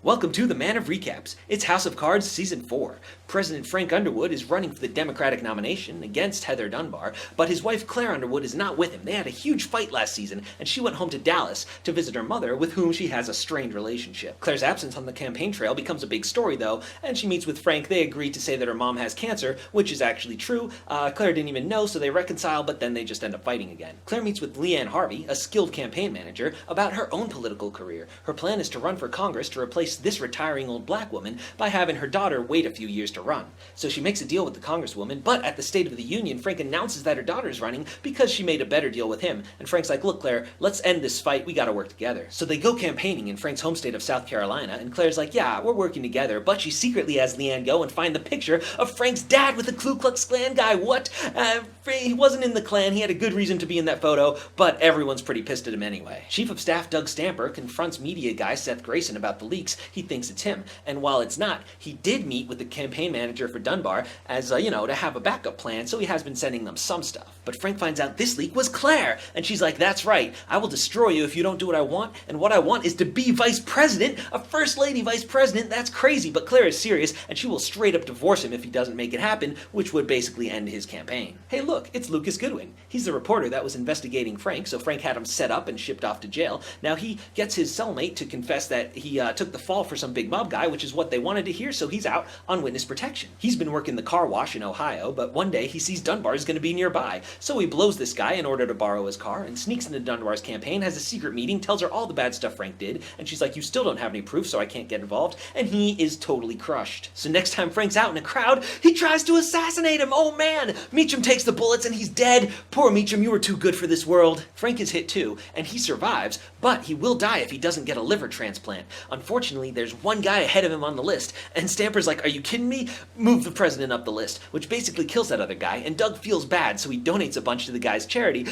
Welcome to the Man of Recaps. It's House of Cards Season 4. President Frank Underwood is running for the Democratic nomination against Heather Dunbar, but his wife Claire Underwood is not with him. They had a huge fight last season, and she went home to Dallas to visit her mother, with whom she has a strained relationship. Claire's absence on the campaign trail becomes a big story, though, and she meets with Frank. They agree to say that her mom has cancer, which is actually true. Claire didn't even know, so they reconcile, but then they just end up fighting again. Claire meets with Leanne Harvey, a skilled campaign manager, about her own political career. Her plan is to run for Congress to replace this retiring old black woman by having her daughter wait a few years to run. So she makes a deal with the congresswoman, but at the State of the Union, Frank announces that her daughter is running because she made a better deal with him. And Frank's like, look, Claire, let's end this fight. We gotta work together. So they go campaigning in Frank's home state of South Carolina, and Claire's like, yeah, we're working together, but she secretly has Leanne go and find the picture of Frank's dad with the Ku Klux Klan guy. What? He wasn't in the Klan. He had a good reason to be in that photo, but everyone's pretty pissed at him anyway. Chief of Staff Doug Stamper confronts media guy Seth Grayson about the leaks. He thinks it's him, and while it's not, he did meet with the campaign manager for Dunbar as, to have a backup plan, so he has been sending them some stuff. But Frank finds out this leak was Claire, and she's like, that's right, I will destroy you if you don't do what I want, and what I want is to be vice president, a first lady vice president. That's crazy, but Claire is serious, and she will straight up divorce him if he doesn't make it happen, which would basically end his campaign. Hey look, it's Lucas Goodwin. He's the reporter that was investigating Frank, so Frank had him set up and shipped off to jail. Now he gets his cellmate to confess that he took the fall for some big mob guy, which is what they wanted to hear, so he's out on witness protection. He's been working the car wash in Ohio, but one day he sees Dunbar is going to be nearby, so he blows this guy in order to borrow his car and sneaks into Dunbar's campaign, has a secret meeting, tells her all the bad stuff Frank did, and she's like, you still don't have any proof, so I can't get involved, and he is totally crushed. So next time Frank's out in a crowd, he tries to assassinate him. Oh man! Meacham takes the bullets and he's dead. Poor Meacham, you were too good for this world. Frank is hit too, and he survives, but he will die if he doesn't get a liver transplant. Unfortunately, there's one guy ahead of him on the list, and Stamper's like, are you kidding me? Move the president up the list, which basically kills that other guy, and Doug feels bad, so he donates a bunch to the guy's charity,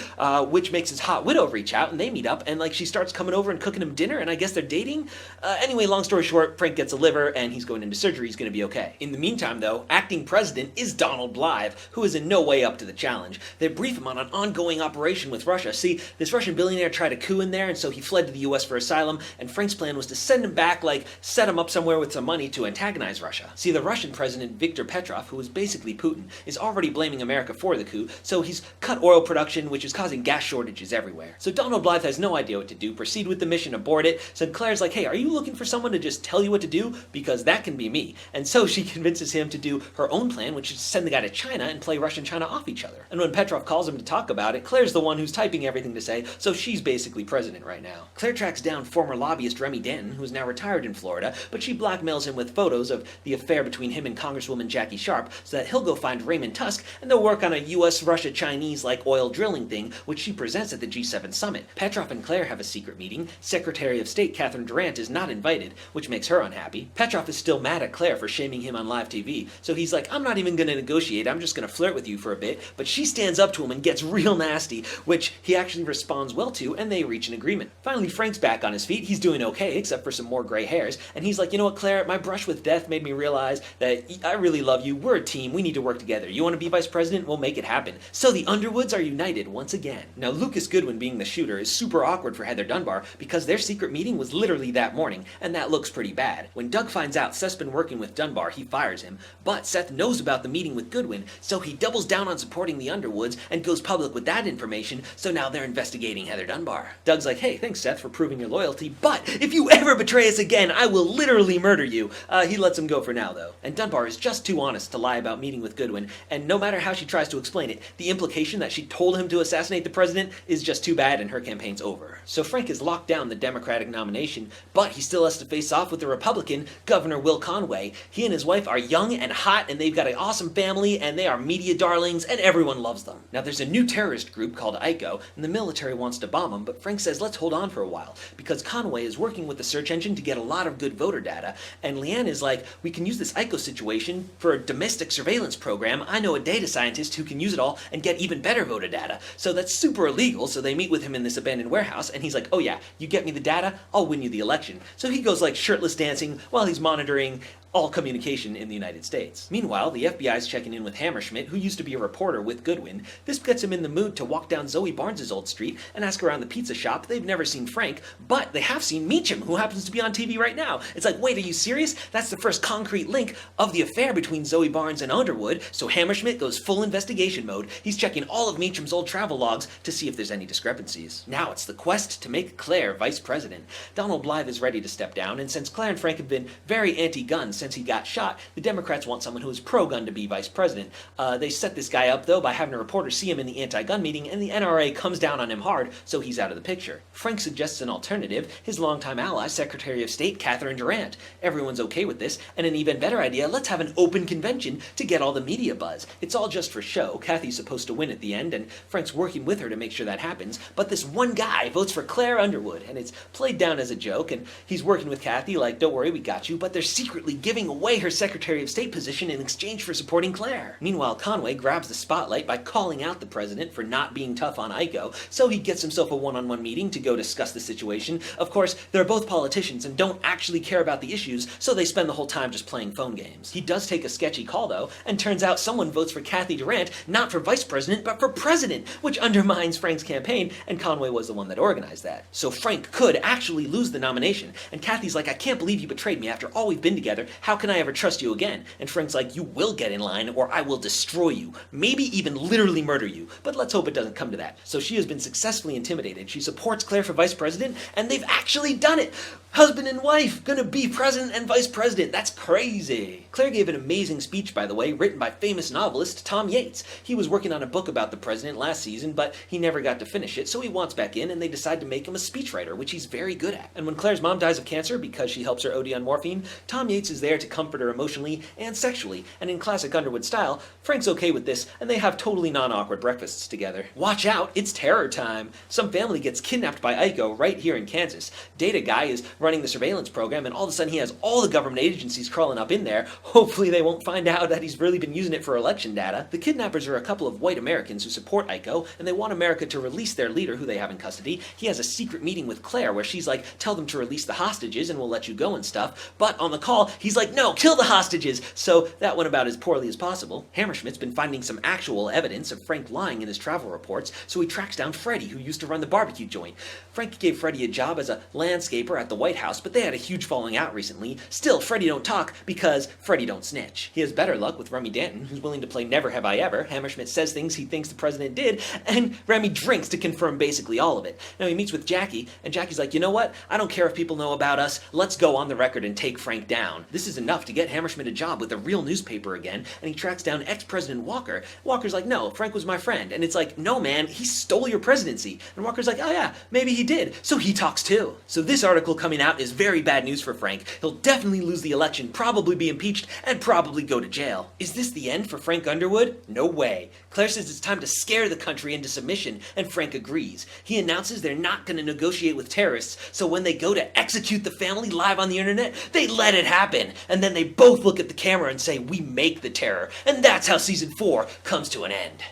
which makes his hot widow reach out, and they meet up, and she starts coming over and cooking him dinner, and I guess they're dating? Anyway, long story short, Frank gets a liver, and he's going into surgery. He's going to be okay. In the meantime, though, acting president is Donald Blythe, who is in no way up to the challenge. They brief him on an ongoing operation with Russia. See, this Russian billionaire tried a coup in there, and so he fled to the US for asylum, and Frank's plan was to send him back, set him up somewhere with some money to antagonize Russia. See, the Russian president, Viktor Petrov, who is basically Putin, is already blaming America for the coup, so he's cut oil production, which is causing gas shortages everywhere. So Donald Blythe has no idea what to do, proceed with the mission, abort it, so Claire's like, hey, are you looking for someone to just tell you what to do? Because that can be me. And so she convinces him to do her own plan, which is to send the guy to China and play Russia and China off each other. And when Petrov calls him to talk about it, Claire's the one who's typing everything to say, so she's basically president right now. Claire tracks down former lobbyist Remy Danton, who is now retired in Florida, but she blackmails him with photos of the affair between him and Congresswoman Jackie Sharp so that he'll go find Raymond Tusk and they'll work on a US-Russia-Chinese oil drilling thing, which she presents at the G7 summit. Petrov and Claire have a secret meeting. Secretary of State Catherine Durant is not invited, which makes her unhappy. Petrov is still mad at Claire for shaming him on live TV, so he's like, I'm not even going to negotiate, I'm just going to flirt with you for a bit, but she stands up to him and gets real nasty, which he actually responds well to, and they reach an agreement. Finally, Frank's back on his feet. He's doing okay, except for some more gray hairs, and he's like, you know what, Claire, my brush with death made me realize that I really love you. We're a team. We need to work together. You want to be vice president? We'll make it happen. So the Underwoods are united once again. Now, Lucas Goodwin, being the shooter, is super awkward for Heather Dunbar because their secret meeting was literally that morning, and that looks pretty bad. When Doug finds out Seth's been working with Dunbar, he fires him, but Seth knows about the meeting with Goodwin, so he doubles down on supporting the Underwoods and goes public with that information, so now they're investigating Heather Dunbar. Doug's like, hey, thanks, Seth, for proving your loyalty, but if you ever betray us again, I will literally murder you. He lets him go for now, though. And Dunbar is just too honest to lie about meeting with Goodwin, and no matter how she tries to explain it, the implication that she told him to assassinate the president is just too bad and her campaign's over. So Frank has locked down the Democratic nomination, but he still has to face off with the Republican, Governor Will Conway. He and his wife are young and hot, and they've got an awesome family, and they are media darlings, and everyone loves them. Now there's a new terrorist group called ICO, and the military wants to bomb them, but Frank says let's hold on for a while, because Conway is working with the search engine to get a lot of good voter data, and Leanne is like, we can use this ICO situation for a domestic surveillance program. I know a data scientist who can use it all and get even better voter data. So that's super illegal, so they meet with him in this abandoned warehouse, and he's like, oh yeah, you get me the data, I'll win you the election. So he goes shirtless dancing while he's monitoring all communication in the United States. Meanwhile, the FBI is checking in with Hammerschmidt, who used to be a reporter with Goodwin. This gets him in the mood to walk down Zoe Barnes' old street and ask around the pizza shop. They've never seen Frank, but they have seen Meacham, who happens to be on TV right now. It's like, wait, are you serious? That's the first concrete link of the affair between Zoe Barnes and Underwood, so Hammerschmidt goes full investigation mode. He's checking all of Meacham's old travel logs to see if there's any discrepancies. Now it's the quest to make Claire vice president. Donald Blythe is ready to step down, and since Claire and Frank have been very anti-gun since he got shot, the Democrats want someone who is pro-gun to be vice president. They set this guy up, though, by having a reporter see him in the anti-gun meeting, and the NRA comes down on him hard, so he's out of the picture. Frank suggests an alternative, his longtime ally, Secretary of State Catherine Durant. Everyone's okay with this, and an even better idea, let's have an open convention to get all the media buzz. It's all just for show. Kathy's supposed to win at the end, and Frank's working with her to make sure that happens, but this one guy votes for Claire Underwood, and it's played down as a joke, and he's working with Kathy like, don't worry, we got you, but they're secretly giving away her Secretary of State position in exchange for supporting Claire. Meanwhile, Conway grabs the spotlight by calling out the president for not being tough on Iko, so he gets himself a one-on-one meeting to go discuss the situation. Of course, they're both politicians and don't actually care about the issues, so they spend the whole time just playing phone games. He does take a sketchy call, though, and turns out someone votes for Kathy Durant, not for vice president, but for president, which undermines Frank's campaign, and Conway was the one that organized that. So Frank could actually lose the nomination, and Kathy's like, I can't believe you betrayed me after all we've been together. How can I ever trust you again? And Frank's like, you will get in line, or I will destroy you. Maybe even literally murder you. But let's hope it doesn't come to that. So she has been successfully intimidated. She supports Claire for vice president, and they've actually done it. Husband and wife gonna be president and vice president. That's crazy. Claire gave an amazing speech, by the way, written by famous novelist Tom Yates. He was working on a book about the president last season, but he never got to finish it, so he wants back in, and they decide to make him a speechwriter, which he's very good at. And when Claire's mom dies of cancer because she helps her OD on morphine, Tom Yates is there to comfort her emotionally and sexually, and in classic Underwood style, Frank's okay with this, and they have totally non-awkward breakfasts together. Watch out, it's terror time. Some family gets kidnapped by Iko right here in Kansas. Data Guy is running the surveillance program, and all of a sudden he has all the government agencies crawling up in there. Hopefully they won't find out that he's really been using it for election data. The kidnappers are a couple of white Americans who support Iko, and they want America to release their leader, who they have in custody. He has a secret meeting with Claire where she's like, tell them to release the hostages and we'll let you go and stuff. But on the call, he's like, no, kill the hostages. So that went about as poorly as possible. Hammerschmidt's been finding some actual evidence of Frank lying in his travel reports, so he tracks down Freddie, who used to run the barbecue joint. Frank gave Freddie a job as a landscaper at the White House, but they had a huge falling out recently. Still, Freddie don't talk because Freddie don't snitch. He has better luck with Remy Danton, who's willing to play Never Have I Ever. Hammerschmidt says things he thinks the president did, and Remy drinks to confirm basically all of it. Now he meets with Jackie, and Jackie's like, you know what? I don't care if people know about us. Let's go on the record and take Frank down. This is enough to get Hammerschmidt a job with a real newspaper again, and he tracks down ex-President Walker. Walker's like, no, Frank was my friend. And it's like, no man, he stole your presidency. And Walker's like, oh yeah, maybe he did. So he talks too. So this article coming out is very bad news for Frank. He'll definitely lose the election, probably be impeached, and probably go to jail. Is this the end for Frank Underwood? No way. Claire says it's time to scare the country into submission, and Frank agrees. He announces they're not going to negotiate with terrorists, so when they go to execute the family live on the internet, they let it happen. And then they both look at the camera and say, we make the terror. And that's how season 4 comes to an end.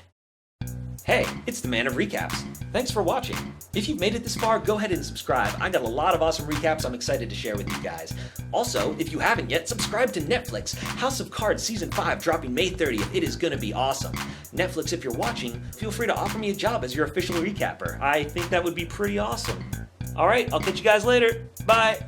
Hey, it's the Man of Recaps. Thanks for watching. If you've made it this far, go ahead and subscribe. I got a lot of awesome recaps I'm excited to share with you guys. Also, if you haven't yet, subscribe to Netflix. House of Cards Season 5 dropping May 30th. It is gonna be awesome. Netflix, if you're watching, feel free to offer me a job as your official recapper. I think that would be pretty awesome. Alright, I'll catch you guys later. Bye!